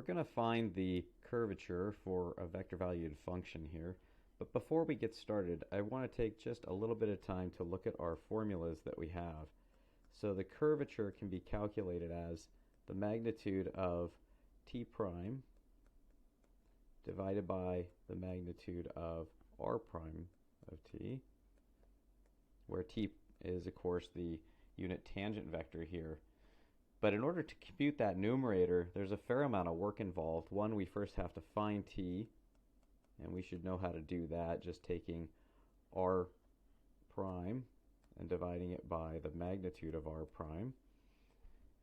We're going to find the curvature for a vector valued function here. But before we get started, I want to take just a little bit of time to look at our formulas that we have. So the curvature can be calculated as the magnitude of t prime divided by the magnitude of r prime of t, where t is, of course, the unit tangent vector here. But in order to compute that numerator, there's a fair amount of work involved. One, we first have to find t, and we should know how to do that, just taking r prime and dividing it by the magnitude of r prime.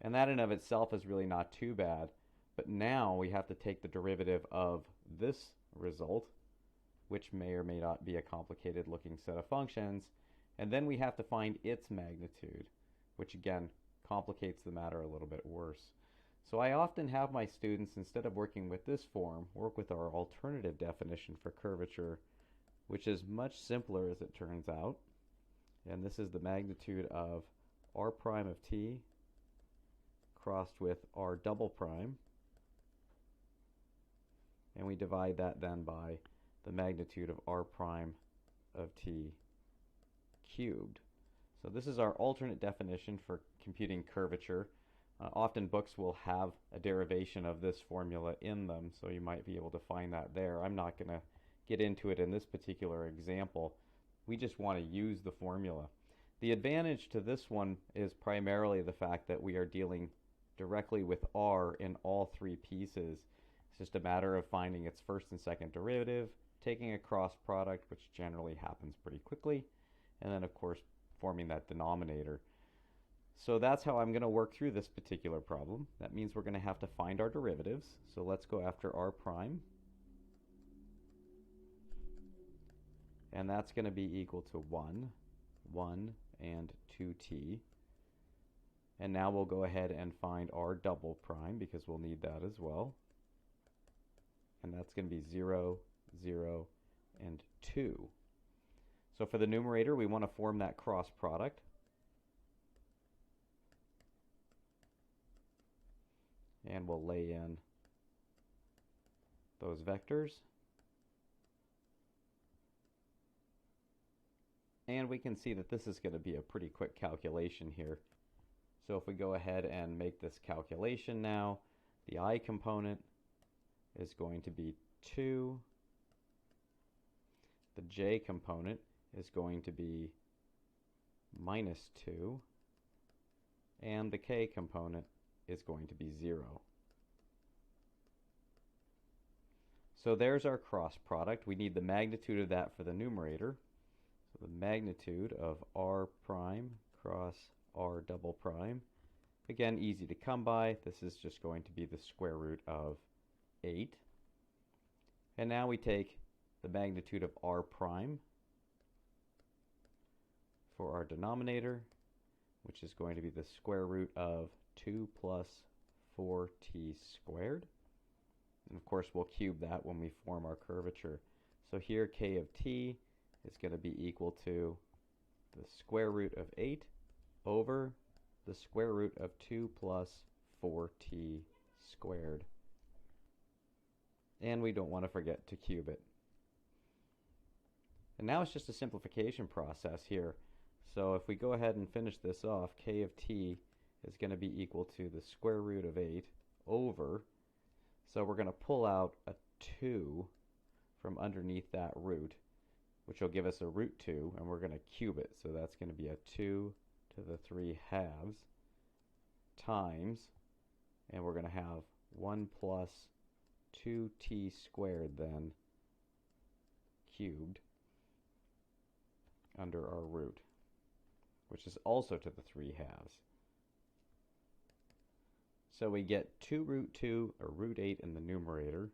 And that in of itself is really not too bad. But now we have to take the derivative of this result, which may or may not be a complicated looking set of functions, and then we have to find its magnitude, which again complicates the matter a little bit worse. So I often have my students, instead of working with this form, work with our alternative definition for curvature, which is much simpler as it turns out. And this is the magnitude of r prime of t crossed with r double prime. And we divide that then by the magnitude of r prime of t cubed. So this is our alternate definition for computing curvature. Often books will have a derivation of this formula in them, so you might be able to find that there. I'm not going to get into it in this particular example. We just want to use the formula. The advantage to this one is primarily the fact that we are dealing directly with r in all three pieces. It's just a matter of finding its first and second derivative, taking a cross product, which generally happens pretty quickly, and then of course forming that denominator. So that's how I'm going to work through this particular problem. That means we're going to have to find our derivatives. So let's go after r prime. And that's going to be equal to 1, 1, and 2t. And now we'll go ahead and find r double prime, because we'll need that as well. And that's going to be 0, 0, and 2. So for the numerator, we want to form that cross product. And we'll lay in those vectors. And we can see that this is going to be a pretty quick calculation here. So if we go ahead and make this calculation now, the I component is going to be 2. The j component is going to be minus 2. And the k component is going to be 0. So there's our cross product. We need the magnitude of that for the numerator. So the magnitude of r prime cross r double prime. Again, easy to come by. This is just going to be the square root of 8. And now we take the magnitude of r prime for our denominator, which is going to be the square root of 2 plus 4t squared. And of course we'll cube that when we form our curvature. So here k of t is going to be equal to the square root of 8 over the square root of 2 plus 4t squared. And we don't want to forget to cube it. And now it's just a simplification process here. So if we go ahead and finish this off, k of t is going to be equal to the square root of 8 over, so we're going to pull out a 2 from underneath that root, which will give us a root 2, and we're going to cube it. So that's going to be a 2 to the 3 halves times, and we're going to have 1 plus 2t squared then cubed under our root, which is also to the 3 halves. So we get 2 root 2, or root 8 in the numerator.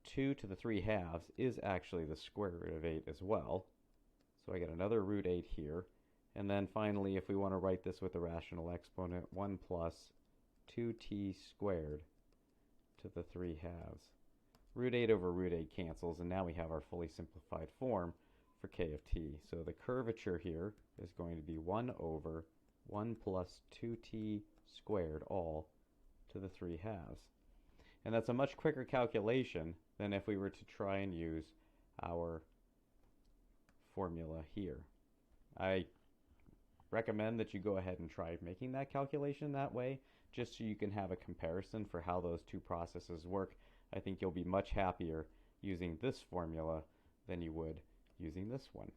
2 to the 3 halves is actually the square root of 8 as well. So I get another root 8 here. And then finally, if we want to write this with a rational exponent, 1 plus 2t squared to the 3 halves. Root 8 over root 8 cancels, and now we have our fully simplified form for k of t. So the curvature here is going to be 1 over 1 plus 2t squared all to the 3 halves. And that's a much quicker calculation than if we were to try and use our formula here. I recommend that you go ahead and try making that calculation that way, just so you can have a comparison for how those two processes work. I think you'll be much happier using this formula than you would using this one.